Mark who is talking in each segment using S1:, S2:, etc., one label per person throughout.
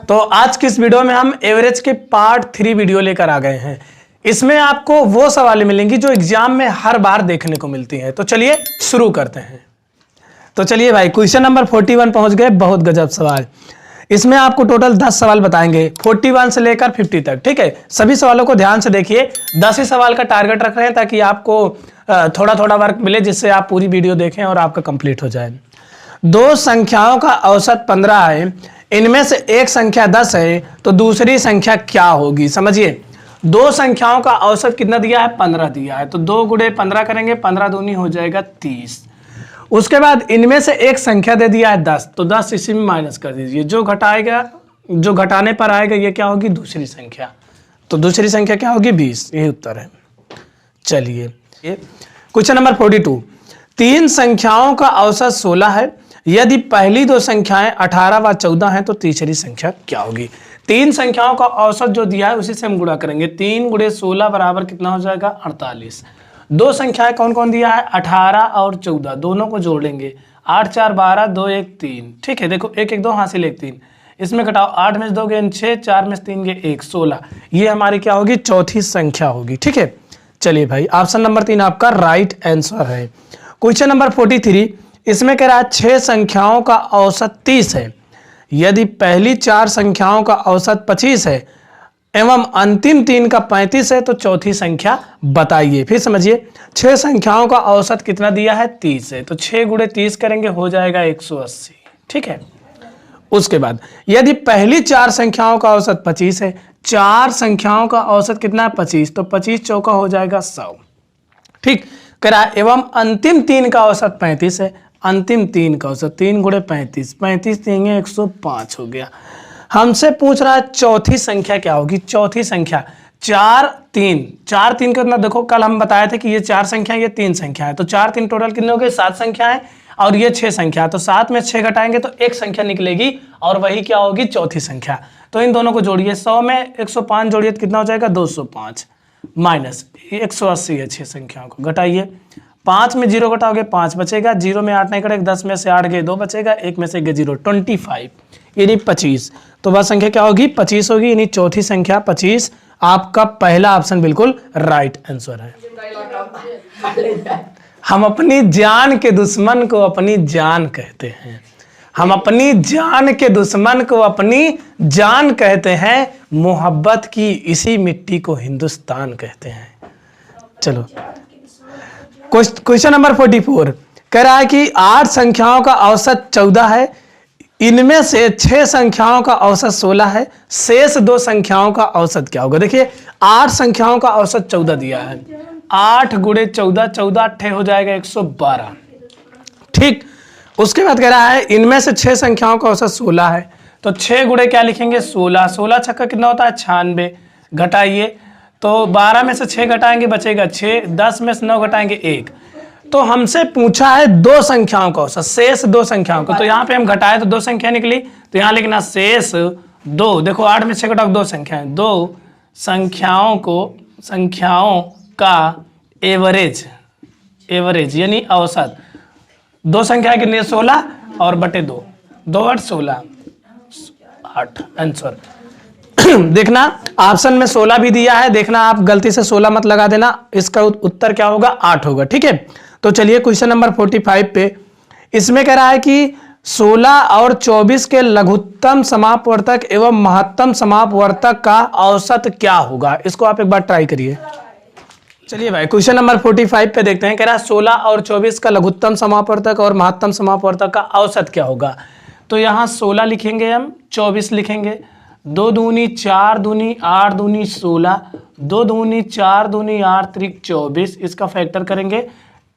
S1: तो आज की इस वीडियो में हम एवरेज के पार्ट 3 वीडियो लेकर आ गए हैं। इसमें आपको वो सवाल मिलेंगी जो एग्जाम में हर बार देखने को मिलती हैं। तो चलिए शुरू करते हैं। तो चलिए भाई, क्वेश्चन नंबर 41 पहुंच गए। बहुत गजब सवाल। इसमें आपको टोटल 10 सवाल बताएंगे, 41 से लेकर 50 तक। ठीक है, सभी सवालों को ध्यान से देखिए। 10 ही सवाल का टारगेट रख रहे हैं ताकि आपको थोड़ा थोड़ा वर्क मिले, जिससे आप पूरी वीडियो देखें और आपका कंप्लीट हो जाए। दो संख्याओं का औसत 15 है, इनमें से एक संख्या 10 है, तो दूसरी संख्या क्या होगी? समझिए, दो संख्याओं का औसत कितना दिया है? 15 दिया है। तो 2 गुणे 15 करेंगे, 15 दूनी हो जाएगा 30। उसके बाद इनमें से एक संख्या दे दिया है 10, तो 10 इसी में माइनस कर दीजिए। जो घटाएगा, जो घटाने पर आएगा, ये क्या होगी? दूसरी संख्या। तो दूसरी संख्या क्या होगी? 20। यही उत्तर है। चलिए, क्वेश्चन नंबर 42। तीन संख्याओं का औसत 16 है, यदि पहली दो संख्याएं 18 व 14 हैं तो तीसरी संख्या क्या होगी? तीन संख्याओं का औसत जो दिया है उसी से हम गुणा करेंगे। 3 गुणे 16 बराबर कितना हो जाएगा? 48। दो संख्याएं कौन कौन दिया है? 18 और 14, दोनों को जोड़ लेंगे। 8 4 12, 2 1 3। ठीक है, देखो 1 1 2 हासिल 1 3। इसमें घटाओ, 8 में से 2 गए 6, 4 में से 3 गए 1, 16। ये हमारी क्या होगी? चौथी संख्या होगी। ठीक है, चलिए भाई, ऑप्शन नंबर 3 आपका राइट आंसर है। क्वेश्चन नंबर 43, इसमें कह रहा है 6 संख्याओं का औसत 30 है, यदि पहली 4 संख्याओं का औसत 25 है एवं अंतिम 3 का 35 है तो चौथी संख्या बताइए। फिर समझिए, 6 संख्याओं का औसत कितना दिया है? 30 है, तो 6 गुणे 30 करेंगे, हो जाएगा 180। ठीक है, उसके बाद यदि पहली 4 संख्याओं का औसत 25 है, 4 संख्याओं का औसत कितना है? 25, तो 25 चौका हो जाएगा 100। ठीक, करा एवं अंतिम 3 का औसत 35 है, अंतिम 3 का औसत 3 गुणे 35, 35 देंगे 105 हो गया। हमसे पूछ रहा है चौथी संख्या क्या होगी? चौथी संख्या 4 3, 4 3 कितना? देखो कल हम बताए थे कि ये 4 संख्या, ये 3 संख्या है, तो 4 3 टोटल कितने हो गए? 7 संख्या है, और ये 6 संख्या। तो 7 में 6 घटाएंगे तो एक संख्या निकलेगी, और वही क्या होगी? चौथी संख्या। तो इन दोनों को जोड़िए, 100 में 105 जोड़िए तो कितना हो जाएगा? 205 माइनस 180 है 6 संख्याओं को। घटाइए, 5 में 0 घटाओगे 5 बचेगा, 0 में 8 नहीं कटेगा, 10 में से 8 गए 2 बचेगा, 1 में से गए 0, 25 यानी 25। तो वह संख्या क्या होगी? 25 होगी, यानी चौथी संख्या 25। आपका पहला ऑप्शन बिल्कुल राइट आंसर है। हम अपनी जान के दुश्मन को अपनी जान कहते हैं। हम अपनी जान के दुश्मन को अपनी जान कहते हैं, मोहब्बत की इसी मिट्टी को हिंदुस्तान कहते हैं। चलो, क्वेश्चन नंबर 44 कह रहा है कि 8 संख्याओं का औसत 14 है, इनमें से 6 संख्याओं का औसत 16 है, शेष 2 संख्याओं का औसत क्या होगा? देखिए, 8 संख्याओं का औसत 14 दिया है, 8 गुणे 14, 14 8 हो जाएगा 112। ठीक, उसके बाद कह रहा है इनमें से 6 संख्याओं का औसत 16 है, तो 6 गुणे क्या लिखेंगे? 16, 16 छक्का कितना होता है? 96। घटाइए, तो 12 में से 6 घटाएंगे बचेगा 6, 10 में से 9 घटाएंगे 1। तो हमसे पूछा है 2 संख्याओं का औसत, शेष 2 संख्याओं को। तो यहाँ पे हम घटाए तो 2 संख्या निकली, तो यहाँ लिखना शेष 2। देखो 8 में 6 घटाओ 2 संख्याएं, 2 संख्याओं का एवरेज, एवरेज यानी औसत। 2 संख्या कितनी? 16 और बटे 2, 2 8 16, 8 आंसर। देखना ऑप्शन में 16 भी दिया है, देखना आप गलती से 16 मत लगा देना। इसका उत्तर क्या होगा? 8 होगा। ठीक है, तो चलिए क्वेश्चन नंबर 45 पे, इसमें कह रहा है कि 16 और 24 के लघुत्तम समापवर्तक एवं महत्तम समापवर्तक का औसत क्या होगा? इसको आप एक बार ट्राई करिए। चलिए भाई, क्वेश्चन नंबर 45 पे देखते हैं। कह रहा है 16 और 24 का लघुत्तम समापवर्तक और महत्तम समापवर्तक का औसत क्या होगा? तो यहाँ 16 लिखेंगे हम, 24 लिखेंगे। 2 दूनी 4 दूनी 8 दूनी 16, 2 दूनी 4 दूनी 8 त्रिक 24। इसका फैक्टर करेंगे।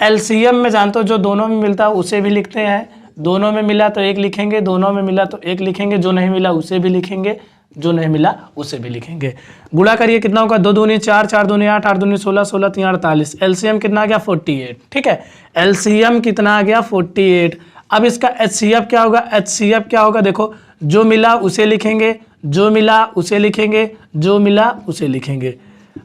S1: एलसीएम में जानते हो जो दोनों में मिलता है उसे भी लिखते हैं। दोनों में मिला तो 1 लिखेंगे, दोनों में मिला तो 1 लिखेंगे, जो नहीं मिला उसे भी लिखेंगे, जो नहीं मिला उसे भी लिखेंगे। गुणा करिए, कितना होगा? 2 दूनी 4, 4 दूनी 8, 8 दूनी 16, 16 3 48। एलसीएम कितना आ गया? 48। ठीक है, एलसीएम कितना आ गया? 48। अब इसका एचसीएफ क्या होगा? एचसीएफ क्या होगा? देखो, जो मिला उसे लिखेंगे, जो मिला उसे लिखेंगे, जो मिला उसे लिखेंगे।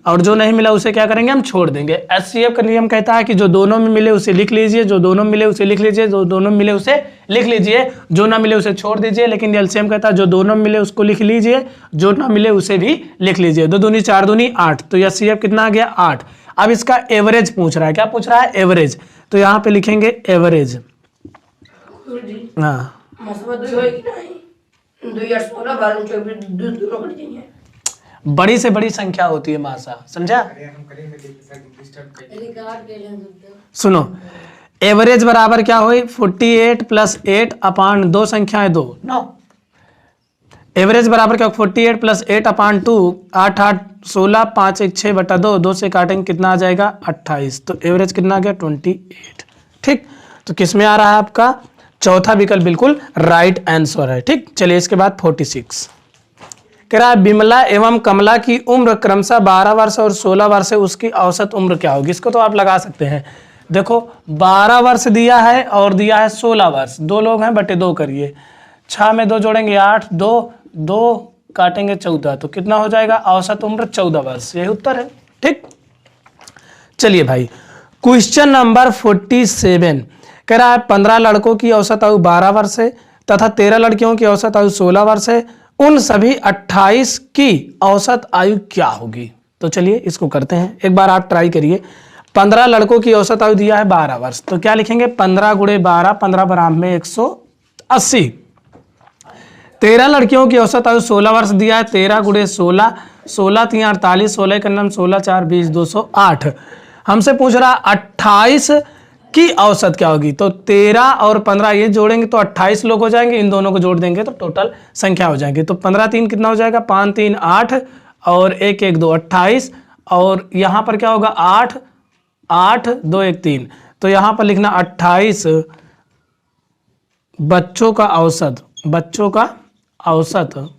S1: और जो नहीं मिला उसे क्या करेंगे, हम छोड़ देंगे। एचसीएफ का नियम कहता है कि जो दोनों में मिले उसे लिख लीजिए, जो दोनों में मिले उसे लिख लीजिए, जो दोनों में मिले उसे लिख लीजिए, जो ना मिले उसे छोड़ दीजिए। लेकिन एलसीएम कहता है जो दोनों में मिले उसको लिख लीजिए, जो ना मिले उसे भी लिख लीजिए। 2 दूनी 4 दूनी 8, तो एचसीएफ कितना आ गया 8। अब इसका एवरेज पूछ रहा है, क्या पूछ रहा है, एवरेज। तो यहाँ पे लिखेंगे एवरेज। हाँ बड़ी से बड़ी संख्या होती है मासा, समझा। सुनो, एवरेज बराबर क्या हुई, 48 + 8 अपान 2 संख्याएं 2 9। एवरेज बराबर क्या, 48 + 8 अपान 2 8 8 16 5 1 6 बटा 2, 2 से काटेंगे कितना आ जाएगा 28। तो एवरेज कितना आ गया 28। ठीक, तो किस में आ रहा है आपका, चौथा विकल्प बिल्कुल राइट आंसर है। ठीक, चलिए इसके बाद 46 कह रहा है बिमला एवं कमला की उम्र क्रमशः 12 वर्ष और 16 वर्ष है, उसकी औसत उम्र क्या होगी। इसको तो आप लगा सकते हैं। देखो 12 वर्ष दिया है और दिया है 16 वर्ष, 2 लोग हैं बटे 2 करिए, 6 में 2 जोड़ेंगे 8, 2 काटेंगे 14, तो कितना हो जाएगा, औसत उम्र 14 वर्ष। यही उत्तर है। ठीक, चलिए भाई क्वेश्चन नंबर 47 कह रहा है 15 लड़कों की औसत आयु 12 वर्ष है तथा 13 लड़कियों की औसत आयु 16 वर्ष है, उन सभी 28 की औसत आयु क्या होगी। तो चलिए इसको करते हैं, एक बार आप ट्राई करिए। 15 लड़कों की औसत आयु दिया है 12 वर्ष, तो क्या लिखेंगे 15 × 12, 15 बराबर में 180। 13 लड़कियों की औसत आयु 16 वर्ष दिया है, 13 × 16, 16 3 48, 16 का नाम 16 4 20, 208। हमसे पूछ रहा 28 की औसत क्या होगी, तो 13 और 15 ये जोड़ेंगे तो 28 लोग हो जाएंगे, इन दोनों को जोड़ देंगे तो टोटल संख्या हो जाएगी। तो 15 3 कितना हो जाएगा, 5 3 8 और 1 1 2 28, और यहाँ पर क्या होगा 8 8 2 1 3, तो यहाँ पर लिखना 28 बच्चों का औसत, बच्चों का औसत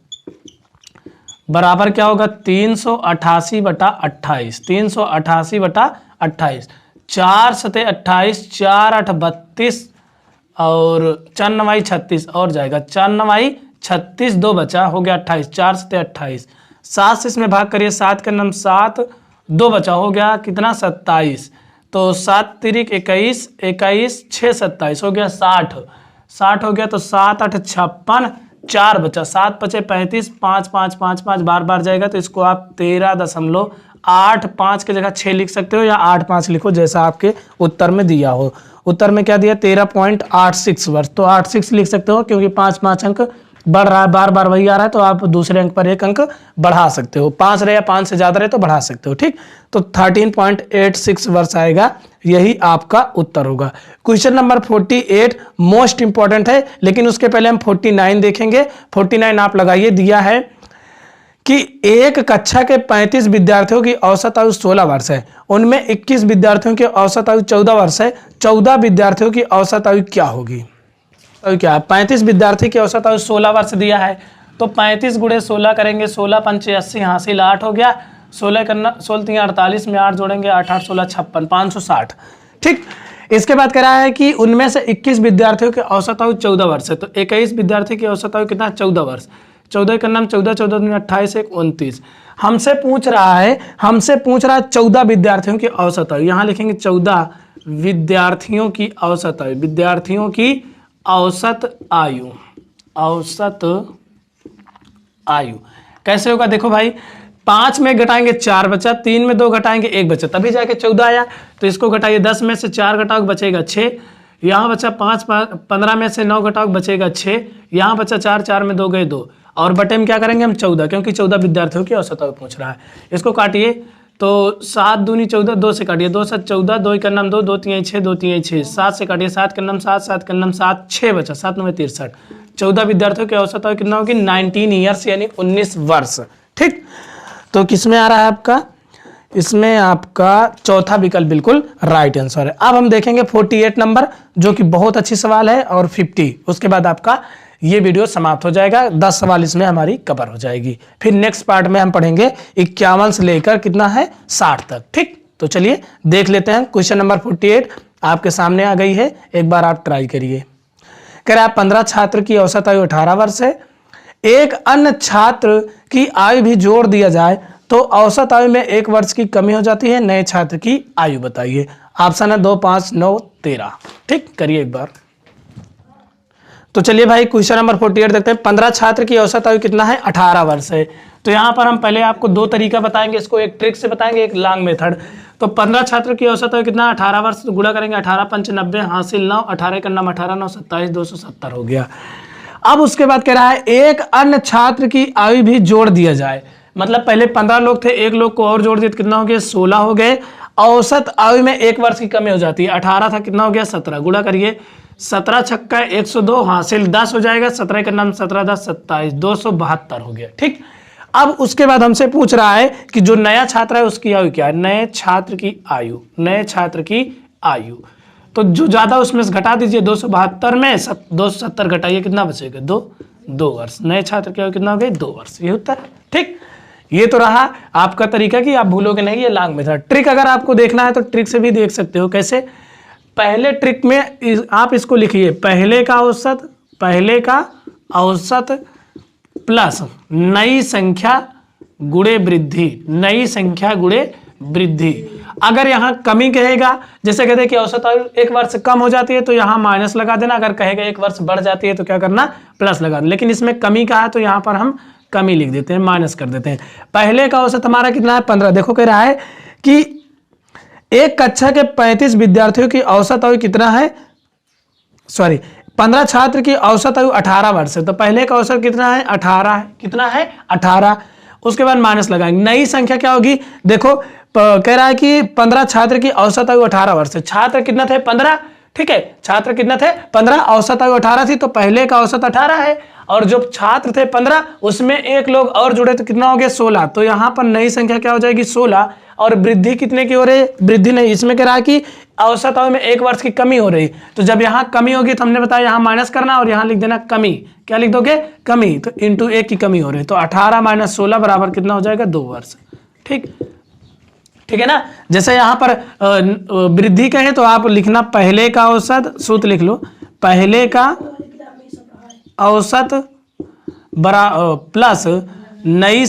S1: बराबर क्या होगा 388 बटा 28, 388 बटा 28, 4 सते 28, 4 8 32 और 4 9 36 और जाएगा 4 9 36, 2 बचा हो गया 28, 4 सते 28, 7 से इसमें भाग करिए, 7 का नाम 7, 2 बचा हो गया कितना 27, तो 7 तिरिक 21, 21 6 27 हो गया 60, 60 हो गया, तो 7 8 56, 4 बचा, 7 बचे 35, 5 5 5 5 बार बार जाएगा, तो इसको आप 13.85 की जगह 6 लिख सकते हो या 85 लिखो जैसा आपके उत्तर में दिया हो। उत्तर में क्या दिया 13.86 वर्ष, तो 86 लिख सकते हो क्योंकि 5 5 अंक बढ़ रहा है, बार बार वही आ रहा है, तो आप दूसरे अंक पर 1 अंक बढ़ा सकते हो, 5 रहे या 5 से ज्यादा रहे तो बढ़ा सकते हो। ठीक, तो 13.86 वर्ष आएगा, यही आपका उत्तर होगा। क्वेश्चन नंबर 48 मोस्ट इंपॉर्टेंट है, लेकिन उसके पहले हम 49 देखेंगे। 49 आप लगाइए, दिया है कि एक कक्षा के 35 विद्यार्थियों की औसत आयु 16 वर्ष है, उनमें 21 विद्यार्थियों की औसत आयु 14 वर्ष है, 14 विद्यार्थियों की औसत आयु क्या होगी। तो क्या 35 विद्यार्थी की औसत आयु 16 वर्ष दिया है, तो 35 × 16 करेंगे, 16 पंचे 80 हासिल 8 हो गया, 16 करना 16 3 48 में 8 जोड़ेंगे 8 8 16 56, 560। ठीक, इसके बाद कह रहा है कि उनमें से 21 विद्यार्थियों की औसत आयु 14 वर्ष है, तो 21 विद्यार्थी की औसत आयु कितना 14 वर्ष, 14 का नाम 14 14 में 28 1 29। हमसे पूछ रहा है 14 विद्यार्थियों की औसत आयु, यहाँ लिखेंगे 14 विद्यार्थियों की औसत आयु, विद्यार्थियों की औसत आयु, औसत आयु कैसे होगा। देखो भाई 5 में घटाएंगे 4 बचा, 3 में 2 घटाएंगे 1 बचा, तभी जाके 14 आया। तो इसको घटाइए, 10 में से 4 घटाओ बचेगा 6, यहाँ बचा 5, 15 में से 9 घटाओ बचेगा 6, यहाँ बचा 4, 4 में 2 गए 2, और बटे में क्या करेंगे हम 14, क्योंकि 14 विद्यार्थियों की औसत आयु पूछ रहा है। इसको काटिए, तो 7 दूनी 14, 2 से काटिए, 2 7 14, 2 का नाम 2, 2 3 6, 2 3 6, 7 से काटिए, 7 का नाम 7, 7 का नाम 7, 6 बचा, 7 9 63, 14 विद्यार्थियों की औसत आयु कितना होगी 19 ईयर्स यानी 19 वर्ष। ठीक, तो किसमें आ रहा है आपका, इसमें आपका चौथा विकल्प बिल्कुल राइट आंसर है। अब हम देखेंगे 48 नंबर, जो कि बहुत अच्छी सवाल है, और 50, उसके बाद आपका ये वीडियो समाप्त हो जाएगा। 10 सवाल इसमें हमारी कवर हो जाएगी। फिर नेक्स्ट पार्ट में हम पढ़ेंगे 51 से लेकर कितना है 60 तक। ठीक, तो चलिए देख लेते हैं। क्वेश्चन नंबर 48 आपके सामने आ गई है, एक बार आप ट्राई करिए। कह रहा है 15 छात्र की औसत आयु 18 वर्ष है, एक अन्य छात्र की आयु भी जोड़ दिया जाए तो औसत आयु में 1 वर्ष की कमी हो जाती है। नए छात्र की आयु बताइए। ऑप्शन है 2, 5, 9, 13। ठीक, करिए एक बार। तो चलिए भाई क्वेश्चन नंबर 48 देखते हैं। 15 छात्र की औसत आयु कितना है? 18 वर्ष है। तो यहाँ पर हम पहले आपको 2 तरीका बताएंगे, इसको एक ट्रिक से बताएंगे, एक लॉन्ग मेथड। तो 15 छात्र की औसत आयु कितना? 18 वर्ष। तो गुणा करेंगे 18 पंच 90, हासिल 9, 18 का नाम 18, 9 27, 270 हो गया। अब उसके बाद कह रहा है एक अन्य छात्र की आयु भी जोड़ दिया जाए। मतलब पहले 15 लोग थे, एक लोग को और जोड़ दिए तो कितना हो गया? 16 हो गए। औसत आयु में 1 वर्ष की कमी हो जाती है। 18 था, कितना हो गया? 17। गुणा करिए 17 छक्का 102, हासिल 10 हो जाएगा। 17 का नाम 17, 10 27, 272 हो गया। ठीक, अब उसके बाद हमसे पूछ रहा है कि जो नया छात्र है उसकी आयु क्या है? नए छात्र की आयु, नए छात्र की आयु। तो जो ज्यादा उसमें से घटा दीजिए। 272 में 270 घटाइए, कितना बचेगा? 2 वर्ष। नए छात्र की आयु कितना हो गई? 2 वर्ष। ये उत्तर। ठीक, ये तो रहा आपका तरीका कि आप भूलोगे नहीं, ये लॉन्ग मेथड। ट्रिक अगर आपको देखना है तो ट्रिक से भी देख सकते हो। कैसे? पहले ट्रिक में आप इसको लिखिए, पहले का औसत प्लस नई संख्या गुणे वृद्धि, नई संख्या गुणे वृद्धि। अगर यहाँ कमी कहेगा, जैसे कहते हैं कि औसत आयु 1 वर्ष कम हो जाती है तो यहाँ माइनस लगा देना। अगर कहेगा 1 वर्ष बढ़ जाती है तो क्या करना? प्लस लगा देना। लेकिन इसमें कमी कहा है तो यहाँ पर हम कमी लिख देते हैं, माइनस कर देते हैं। पहले का औसत हमारा कितना है? 15। देखो कह रहा है कि एक कक्षा के 35 विद्यार्थियों की औसत आयु कितना है? 15 छात्र की औसत आयु 18 वर्ष है। तो पहले का औसत कितना है? 18 है। कितना है? 18। उसके बाद माइनस लगाएंगे। नई संख्या क्या होगी? देखो कह रहा है कि 15 छात्र की औसत आयु 18 वर्ष है। छात्र कितना थे? 15। ठीक है, छात्र कितना थे? 15। औसत आयु 18 थी तो पहले का औसत 18 है। और जो छात्र थे 15, उसमें एक लोग और जुड़े तो कितना हो गया? 16। तो यहाँ पर नई संख्या क्या हो जाएगी? 16। और वृद्धि कितने की हो रही है? वृद्धि नहीं, इसमें कह रहा है कि औसत आयु में 1 वर्ष की कमी हो रही। तो जब यहाँ कमी होगी तो हमने बताया यहाँ माइनस करना और यहाँ लिख देना कमी। क्या लिख दोगे? कमी। तो इंटू 1 की कमी हो रही है। तो 18 - 16 बराबर कितना हो जाएगा? 2 वर्ष। ठीक, ठीक है ना। जैसे यहाँ पर वृद्धि कहे तो आप लिखना पहले का औसत, सूत्र लिख लो, पहले का औसत प्लस नई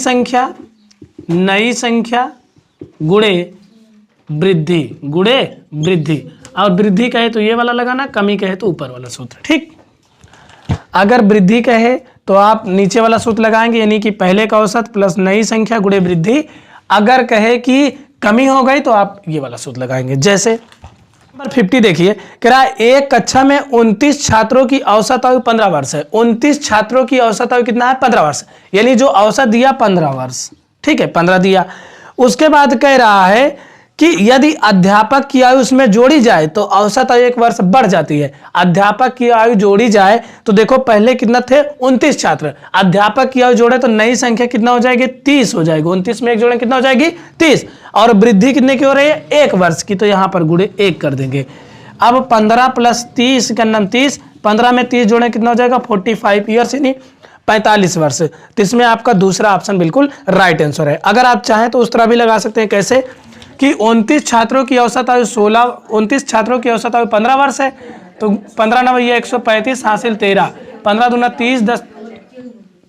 S1: संख्या गुणे वृद्धि। और वृद्धि कहे तो ये वाला लगाना, कमी कहे तो ऊपर वाला सूत्र। ठीक, अगर वृद्धि कहे तो आप नीचे वाला सूत्र लगाएंगे, यानी कि पहले का औसत प्लस नई संख्या गुणे वृद्धि। अगर कहे कि कमी हो गई तो आप ये वाला सूत्र लगाएंगे। जैसे नंबर 50 देखिए, कह रहा है एक कक्षा में 29 छात्रों की औसत आयु 15 वर्ष है। 29 छात्रों की औसत आयु कितना है? 15 वर्ष। यानी जो औसत दिया 15 वर्ष। ठीक है, 15 दिया। उसके बाद कह रहा है कि यदि अध्यापक की आयु उसमें जोड़ी जाए तो औसत आयु 1 वर्ष बढ़ जाती है। अध्यापक की आयु जोड़ी जाए तो देखो पहले कितना थे? 29 छात्र। अध्यापक की आयु जोड़े तो नई संख्या कितना हो जाएगी? 30 हो जाएगी। 29 में 1 जोड़े कितना हो जाएगी? 30। और वृद्धि कितने की हो रही है? 1 वर्ष की। तो यहाँ पर गुणे 1 कर देंगे। अब 15 + 30 का नाम 30। 15 में 30 जोड़े कितना हो जाएगा? 45 ईयर्स, यानी 45 वर्ष। तो इसमें आपका दूसरा ऑप्शन बिल्कुल राइट आंसर है। अगर आप चाहें तो उस तरह भी लगा सकते हैं। कैसे? कि 29 छात्रों की औसत आयु 29 छात्रों की औसत आयु 15 वर्ष है। तो 15 9 135, हासिल 13। 15 दूना 30, 10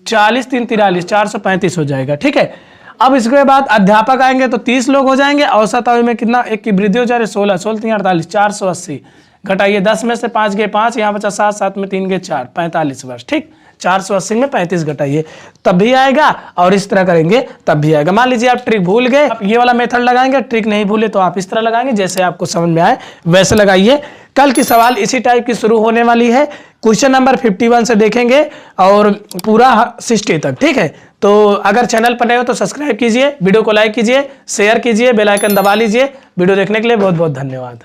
S1: 40, 3 43, 435 हो जाएगा। ठीक है, अब इसके बाद अध्यापक आएंगे तो 30 लोग हो जाएंगे। औसत आयु में कितना? 1 की वृद्धि हो जा रही है। 16 16 3 48, 480 घटाइए। 10 में से 5 गए 5, यहाँ बचा 7 7 में 3 गए 4, 45 वर्ष। ठीक, 480 में 35 घटाइए तब भी आएगा, और इस तरह करेंगे तब भी आएगा। मान लीजिए आप ट्रिक भूल गए, आप ये वाला मेथड लगाएंगे। ट्रिक नहीं भूले तो आप इस तरह लगाएंगे, जैसे आपको समझ में आए वैसे लगाइए। कल की सवाल इसी टाइप की शुरू होने वाली है। क्वेश्चन नंबर 51 से देखेंगे और पूरा 60 तक। ठीक है, तो अगर चैनल पर नए हो तो सब्सक्राइब कीजिए, वीडियो को लाइक कीजिए, शेयर कीजिए, बेल आइकन दबा लीजिए। वीडियो देखने के लिए बहुत बहुत धन्यवाद।